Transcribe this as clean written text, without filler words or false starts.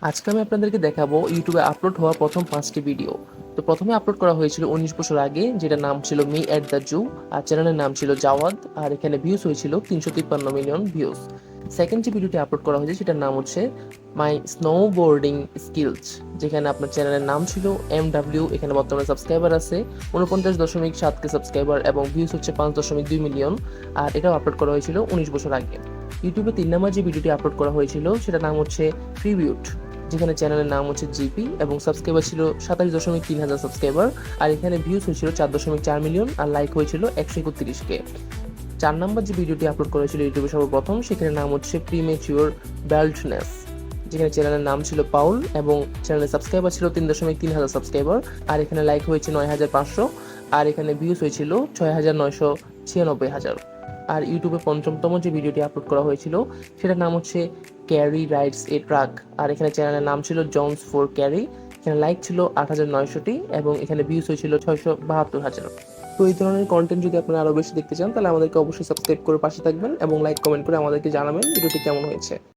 আজকে আমি আপনাদেরকে দেখাবো ইউটিউবে আপলোড হওয়া প্রথম 5টি ভিডিও। তো প্রথমে আপলোড করা হয়েছিল 19 বছর আগে, যেটার নাম ছিল মি এট দ্য জু, আর চ্যানেলের নাম ছিল জাওয়াদ, আর এখানে ভিউজ হয়েছিল 353 মিলিয়ন ভিউজ। সেকেন্ড যে ভিডিওটি আপলোড করা হয়েছে সেটার নাম হচ্ছে মাই স্নোবোর্ডিং স্কিলস, যেখানে আপনার চ্যানেলের নাম ছিল MW। এখানে বর্তমানে সাবস্ক্রাইবার আছে 49.7K সাবস্ক্রাইবার এবং ভিউজ হচ্ছে 5.2 মিলিয়ন। আর এটাও আপলোড করা হয়েছিল 19 বছর আগে। ইউটিউবে 3 নম্বর যে ভিডিওটি আপলোড করা হয়েছিল সেটার নাম হচ্ছে ট্রিবিউট, যেখানে চ্যানেলের নাম হচ্ছে জিপি এবং সাবস্ক্রাইবার ছিল 27.3 হাজার সাবস্ক্রাইবার। আর এখানে ভিউজ হয়েছিল 4.4 মিলিয়ন আর লাইক হয়েছিল 131K। 4 নম্বর যে ভিডিওটি আপলোড করা হয়েছিল ইউটিউবে সর্বপ্রথম, সেখানে নাম হচ্ছে প্রিমেচিওর ব্যাল্টনেস, যেখানে চ্যানেলের নাম ছিল পাউল এবং চ্যানেলের সাবস্ক্রাইবার ছিল 3.3 হাজার সাবস্ক্রাইবার। আর এখানে লাইক হয়েছে 9,500 আর এখানে ভিউজ হয়েছিল 6,996,000। আর ইউটিউবে পঞ্চমতম যে ভিডিওটি আপলোড করা হয়েছিল সেটার নাম হচ্ছে ক্যারি রাইডস এ ট্রাক, আর এখানে চ্যানেলের নাম ছিল জনস ফর ক্যারি। এখানে লাইক ছিল 8,900টি এবং এখানে ভিউজ হয়েছিল 672,000। তো এই ধরনের কন্টেন্ট যদি আপনারা আরও বেশি দেখতে চান তাহলে আমাদেরকে অবশ্যই সাবস্ক্রাইব করে পাশে থাকবেন এবং লাইক কমেন্ট করে আমাদেরকে জানাবেন ভিডিওটি কেমন হয়েছে।